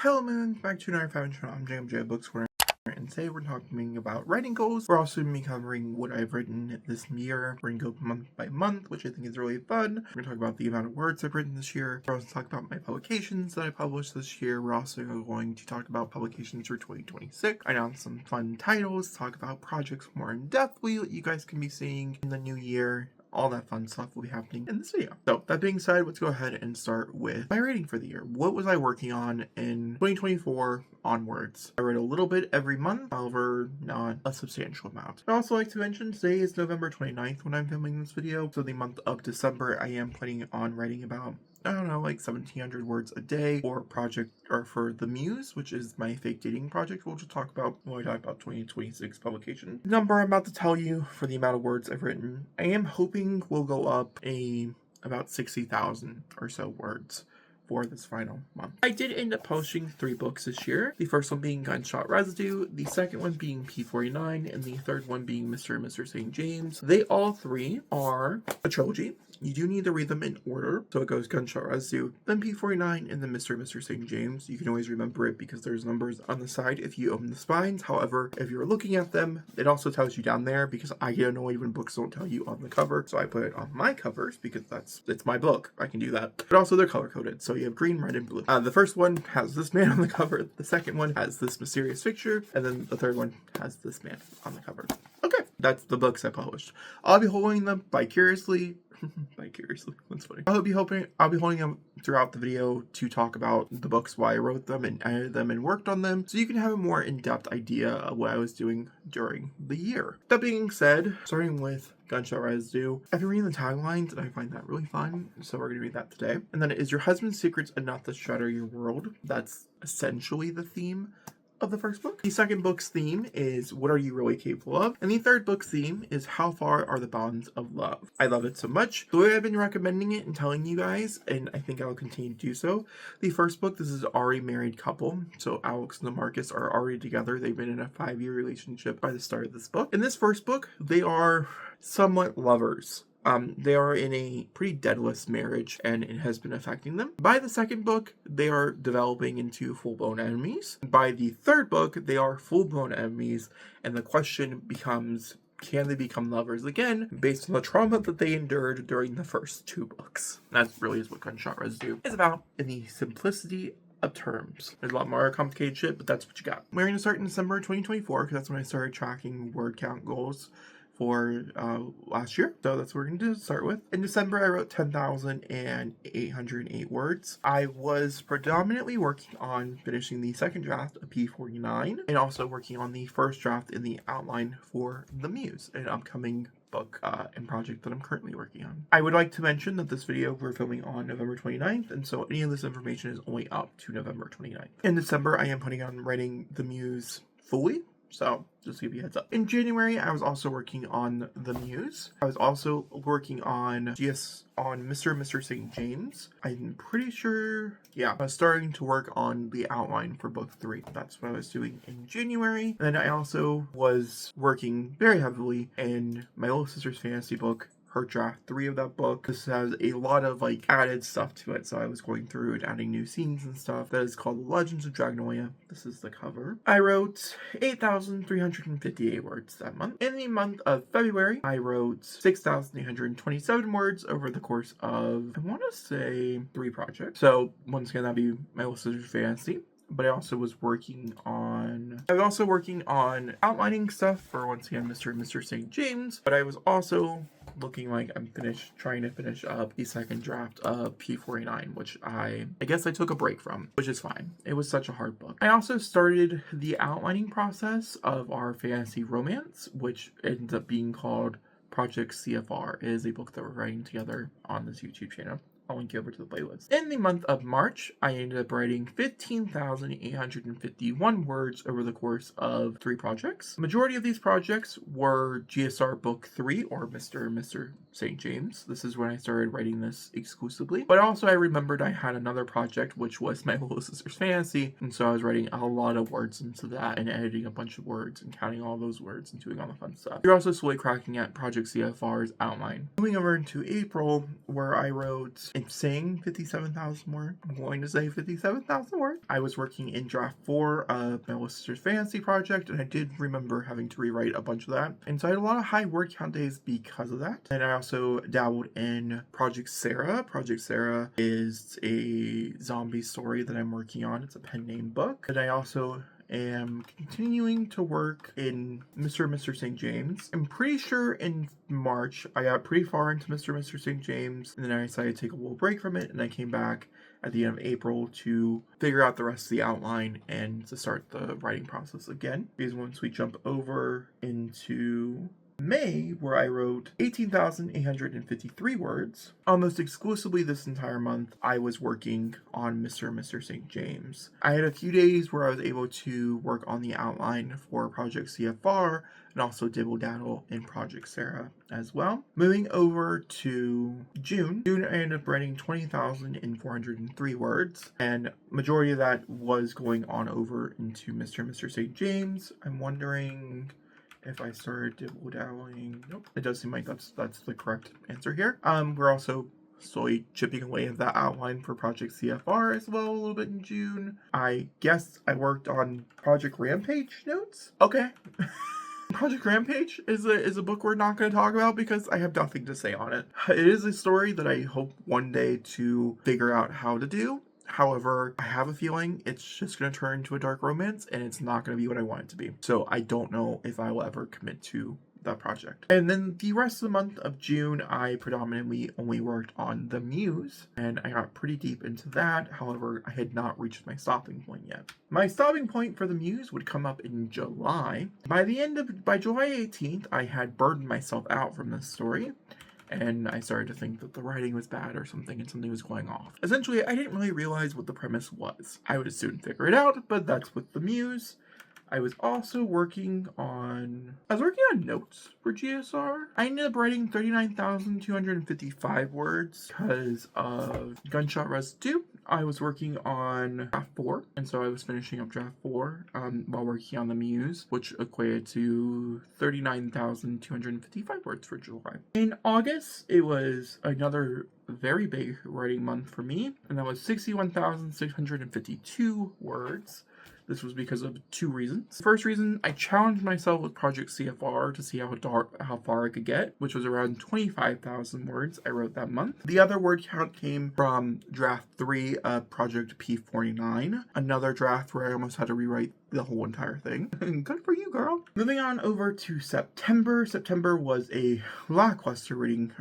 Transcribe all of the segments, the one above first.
Hello man, back to another Fan channel. I'm JMJ Books Corner, and today we're talking about writing goals. We're also going to be covering what I've written this year. We're going to go month by month, which I think is really fun. We're going to talk about the amount of words I've written this year. We're also talk about my publications that I published this year. We're also going to talk about publications for 2026. I announced some fun titles, talk about projects more in depthly that you guys can be seeing in the new year. All that fun stuff will be happening in this video. So that being said, let's go ahead and start with my rating for the year. What was I working on in 2024 onwards? I wrote a little bit every month, however, not a substantial amount. I'd also like to mention today is November 29th when I'm filming this video. So the month of December, I am planning on writing about, I don't know, like 1,700 words a day for the Muse, which is my fake dating project. We'll just talk about when we talk about 2026 publication. The number I'm about to tell you for the amount of words I've written, I am hoping will go up about 60,000 or so words for this final month. I did end up posting 3 books this year. The first one being Gunshot Residue, the second one being P49, and the third one being Mr. and Mr. St. James. They all 3 are a trilogy. You do need to read them in order. So it goes Gunshot Residue, then P49, and then Mr. and Mr. St. James. You can always remember it because there's numbers on the side if you own the spines. However, if you're looking at them, it also tells you down there because I get annoyed when books don't tell you on the cover. So I put it on my covers because it's my book. I can do that. But also they're color coded. So you have green, red, and blue. The first one has this man on the cover. The second one has this mysterious picture. And then the third one has this man on the cover. Okay, that's the books I published. I'll be holding them vicariously. That's funny. I'll be holding them throughout the video to talk about the books, why I wrote them and edited them and worked on them, so you can have a more in-depth idea of what I was doing during the year. That being said, starting with Gunshot Residue, I've been reading the taglines and I find that really fun, so we're gonna read that today. And then, is your husband's secrets enough to shatter your world? That's essentially the theme of the first book. The second book's theme is what are you really capable of? And the third book's theme is how far are the bonds of love? I love it so much. The way I've been recommending it and telling you guys, and I think I'll continue to do so, the first book, this is already married couple. So Alex and Marcus are already together. They've been in a 5-year relationship by the start of this book. In this first book, they are somewhat lovers. They are in a pretty deadless marriage and it has been affecting them. By the second book, they are developing into full-blown enemies. By the third book, they are full-blown enemies, and the question becomes, can they become lovers again based on the trauma that they endured during the first 2 books? That really is what Gunshot Residue is about in the simplicity of terms. There's a lot more complicated shit, but that's what you got. We're going to start in December 2024 because that's when I started tracking word count goals for last year. So that's what we're going to start with. In December, I wrote 10,808 words. I was predominantly working on finishing the second draft of P49 and also working on the first draft in the outline for The Muse, an upcoming book and project that I'm currently working on. I would like to mention that this video we're filming on November 29th, and so any of this information is only up to November 29th. In December, I am planning on writing The Muse fully. So, just to give you a heads up. In January, I was also working on The Muse. I was also working on Mr. and Mr. St. James. I'm pretty sure, yeah, I was starting to work on the outline for book 3. That's what I was doing in January. And then I also was working very heavily in my little sister's fantasy book, her draft 3 of that book. This has a lot of added stuff to it, so I was going through and adding new scenes and stuff. That is called Legends of Dragnoia. This is the cover. I wrote 8,358 words that month. In the month of February, I wrote 6,827 words over the course of, I want to say, 3 projects. So once again, that'd be my little sister's fantasy. But I also was working on outlining stuff for, once again, Mr. and Mr. St. James. But I was also looking like I'm trying to finish up the second draft of P49, which I guess I took a break from, which is fine. It was such a hard book. I also started the outlining process of our fantasy romance, which ends up being called Project CFR. It is a book that we're writing together on this YouTube channel. I'll link you over to the playlist. In the month of March, I ended up writing 15,851 words over the course of 3 projects. The majority of these projects were GSR Book 3, or Mr. and Mr. St. James. This is when I started writing this exclusively. But also I remembered I had another project, which was my little sister's fantasy. And so I was writing a lot of words into that and editing a bunch of words and counting all those words and doing all the fun stuff. You're also slowly cracking at Project CFR's outline. Moving over into April, where I wrote, it's saying 57,000 words. I'm going to say 57,000 words. I was working in draft 4 of my little sister's fantasy project, and I did remember having to rewrite a bunch of that. And so I had a lot of high word count days because of that. And I also dabbled in Project Sarah. Project Sarah is a zombie story that I'm working on. It's a pen name book. And I also am continuing to work in Mr. and Mr. St. James. I'm pretty sure in March I got pretty far into Mr. and Mr. St. James, and then I decided to take a little break from it, and I came back at the end of April to figure out the rest of the outline and to start the writing process again. Because once we jump over into May, where I wrote 18,853 words. Almost exclusively this entire month, I was working on Mr. and Mr. St. James. I had a few days where I was able to work on the outline for Project CFR and also dibble-daddle in Project Sarah as well. Moving over to June, I ended up writing 20,403 words, and majority of that was going on over into Mr. and Mr. St. James. I'm wondering if I started dibble-dabbling. Nope, it does seem like that's the correct answer here. We're also slowly chipping away at that outline for Project CFR as well a little bit in June. I guess I worked on Project Rampage notes. Okay. Project Rampage is a book we're not going to talk about because I have nothing to say on it. It is a story that I hope one day to figure out how to do. However, I have a feeling it's just going to turn into a dark romance and it's not going to be what I want it to be. So I don't know if I will ever commit to that project. And then the rest of the month of June, I predominantly only worked on The Muse, and I got pretty deep into that. However, I had not reached my stopping point yet. My stopping point for The Muse would come up in July. By July 18th, I had burned myself out from this story, and I started to think that the writing was bad or something and something was going off. Essentially, I didn't really realize what the premise was. I would soon figure it out, but that's with The Muse. I was also working on notes for GSR. I ended up writing 39,255 words because of Gunshot Rest 2. I was working on draft 4, and so I was finishing up draft 4 while working on The Muse, which equated to 39,255 words for July. In August, it was another very big writing month for me, and that was 61,652 words. This was because of 2 reasons. The first reason, I challenged myself with Project CFR to see how far I could get, which was around 25,000 words I wrote that month. The other word count came from draft 3 of Project P49, another draft where I almost had to rewrite the whole entire thing. Good for you, girl. Moving on over to September. September was a lackluster writing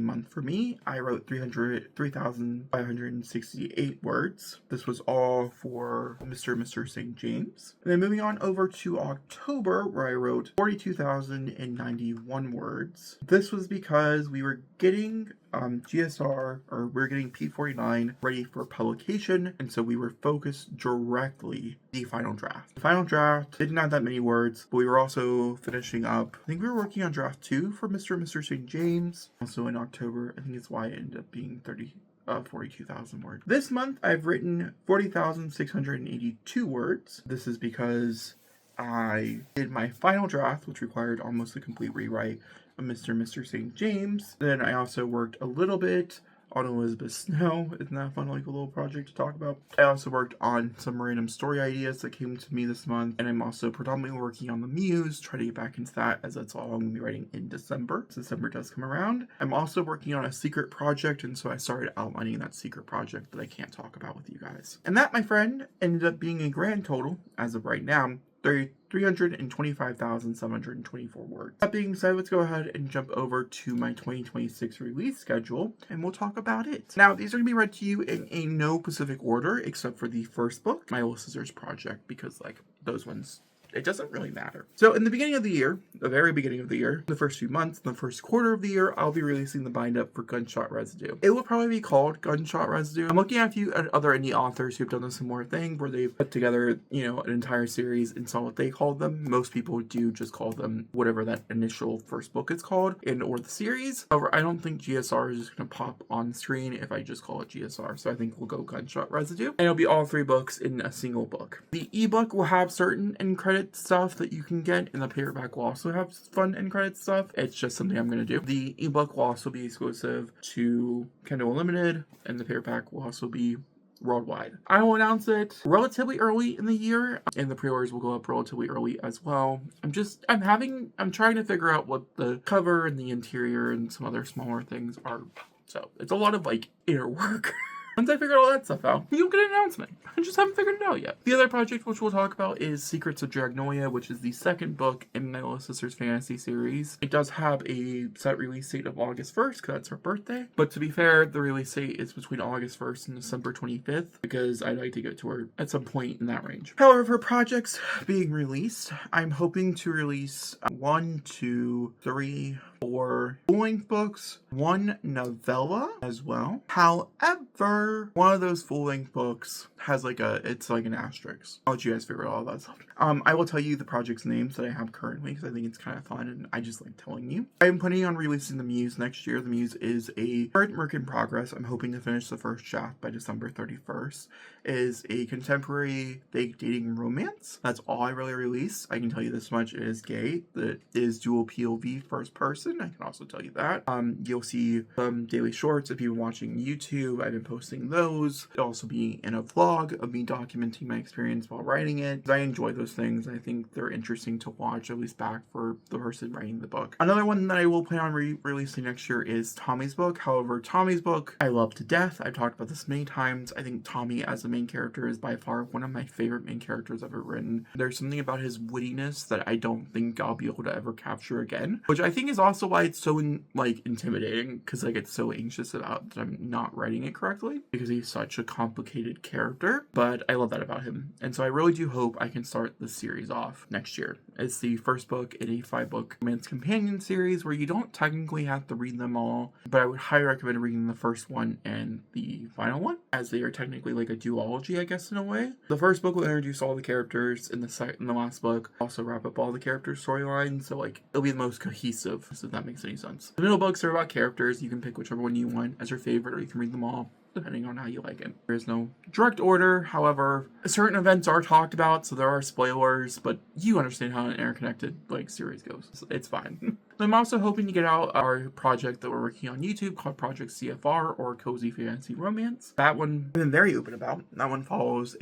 month for me. I wrote 3,568 words. This was all for Mr. and Mr. St. James. And then moving on over to October, where I wrote 42,091 words. This was because we were getting we're getting P49 ready for publication, and so we were focused directly the final draft. The final draft didn't have that many words, but we were also finishing up, I think we were working on draft 2 for Mr. and Mr. St. James, also in October. I think it's why it ended up being 42,000 words. This month, I've written 40,682 words. This is because I did my final draft, which required almost a complete rewrite of Mr. and Mr. St. James. Then I also worked a little bit on Elizabeth Snow. Isn't that fun, like a little project to talk about? I also worked on some random story ideas that came to me this month, and I'm also predominantly working on The Muse, trying to get back into that, as that's all I'm going to be writing in December. December does come around. I'm also working on a secret project, and so I started outlining that secret project that I can't talk about with you guys. And that, my friend, ended up being a grand total, as of right now, 325,724 words. That being said, let's go ahead and jump over to my 2026 release schedule, and we'll talk about it. Now, these are going to be read to you in a no specific order, except for the first book, My Little Sisters Project, because, those ones It doesn't really matter. So in the beginning of the year, the very beginning of the year, the first few months, the first quarter of the year, I'll be releasing the bind-up for Gunshot Residue. It will probably be called Gunshot Residue. I'm looking at a few other indie authors who've done a similar thing where they've put together, an entire series and saw what they called them. Most people do just call them whatever that initial first book is called or the series. However, I don't think GSR is just going to pop on screen if I just call it GSR. So I think we'll go Gunshot Residue. And it'll be all 3 books in a single book. The ebook will have certain end credit stuff that you can get, and the paperback will also have fun end credit stuff. It's just something I'm going to do. The ebook will also be exclusive to Kindle Unlimited, and the paperback will also be worldwide. I will announce it relatively early in the year, and the pre-orders will go up relatively early as well. I'm trying to figure out what the cover and the interior and some other smaller things are. So it's a lot of inner work. Once I figure all that stuff out, you'll get an announcement. I just haven't figured it out yet. The other project which we'll talk about is Secrets of Dragnoia, which is the second book in my Little Sisters fantasy series. It does have a set release date of August 1st, because that's her birthday. But to be fair, the release date is between August 1st and December 25th, because I'd like to get to her at some point in that range. However, for projects being released, I'm hoping to release 1, 2, 3, 4 full-length books, 1 novella as well. However, one of those full-length books has it's like an asterisk. I'll let you guys figure out all that stuff. I will tell you the project's names that I have currently because I think it's kind of fun and I just like telling you. I'm planning on releasing The Muse next year. The Muse is a current work in progress. I'm hoping to finish the first draft by December 31st. It is a contemporary fake dating romance. That's all I really release. I can tell you this much: it is gay. That is dual POV first person. I can also tell you that. You'll see some daily shorts if you've been watching YouTube. I've been posting those. It'll also be in a vlog of me documenting my experience while writing it. I enjoy those things. I think they're interesting to watch, at least back for the person writing the book. Another one that I will plan on releasing next year is Tommy's book. However, Tommy's book I love to death. I've talked about this many times. I think Tommy as a main character is by far one of my favorite main characters I've ever written. There's something about his wittiness that I don't think I'll be able to ever capture again, which I think is also why it's so intimidating, because I get so anxious about that I'm not writing it correctly, because he's such a complicated character. But I love that about him, and so I really do hope I can start this series off next year. It's the first book in a 5-book romance companion series where you don't technically have to read them all, but I would highly recommend reading the first one and the final one, as they are technically like a duology, I guess, in a way. The first book will introduce all the characters, and the last book also wrap up all the characters' storylines, so it'll be the most cohesive, if that makes any sense. The middle books are about characters. You can pick whichever one you want as your favorite, or you can read them all, depending on how you like it. There is no direct order. However, certain events are talked about, so there are spoilers, but you understand how an interconnected series goes. So it's fine. I'm also hoping to get out our project that we're working on YouTube called Project CFR, or Cozy Fantasy Romance. That one I've been very open about. That one follows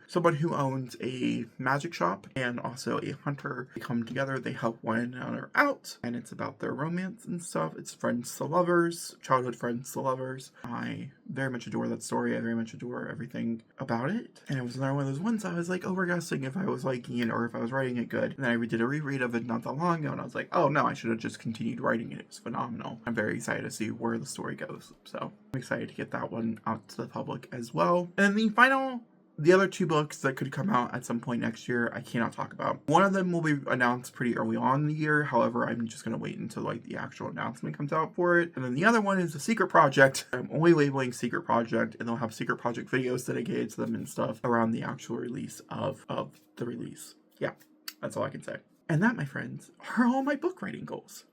someone who owns a magic shop and also a hunter. They come together, they help one another out, and it's about their romance and stuff. It's friends to lovers, childhood friends to lovers. I very much adore that story. I very much adore everything about it. And it was another one of those ones I was over-guessing if I was liking it or if I was writing it good. And then I did a reread of it not that long ago, and I was like, oh no, I should have just continued writing it. It was phenomenal. I'm very excited to see where the story goes. So I'm excited to get that one out to the public as well. And then the other 2 books that could come out at some point next year, I cannot talk about. One of them will be announced pretty early on in the year. However, I'm just going to wait until the actual announcement comes out for it. And then the other one is a secret project. I'm only labeling secret project, and they'll have secret project videos dedicated to them and stuff around the actual release of the release. Yeah, that's all I can say. And that, my friends, are all my book writing goals.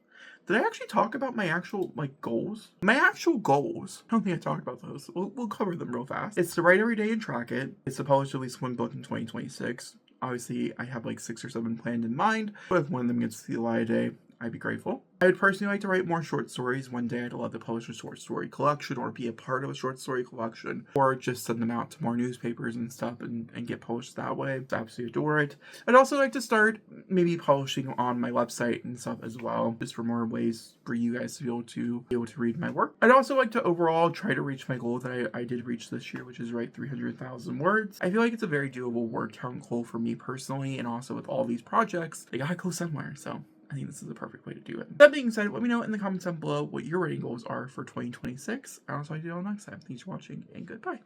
Did I actually talk about my actual, goals? My actual goals. I don't think I talked about those. We'll cover them real fast. It's to write every day and track it. It's to publish at least 1 book in 2026. Obviously, I have 6 or 7 planned in mind, but if one of them gets to the light of day, I'd be grateful. I would personally like to write more short stories. One day I'd love to publish a short story collection or be a part of a short story collection, or just send them out to more newspapers and stuff and get published that way. I absolutely adore it. I'd also like to start maybe publishing on my website and stuff as well, just for more ways for you guys to be able to read my work. I'd also like to overall try to reach my goal that I did reach this year, which is write 300,000 words. I feel like it's a very doable word count goal for me personally, and also with all these projects, they gotta go somewhere, so I think this is the perfect way to do it. That being said, let me know in the comments down below what your writing goals are for 2026. I'll also see you all next time. Thanks for watching, and goodbye.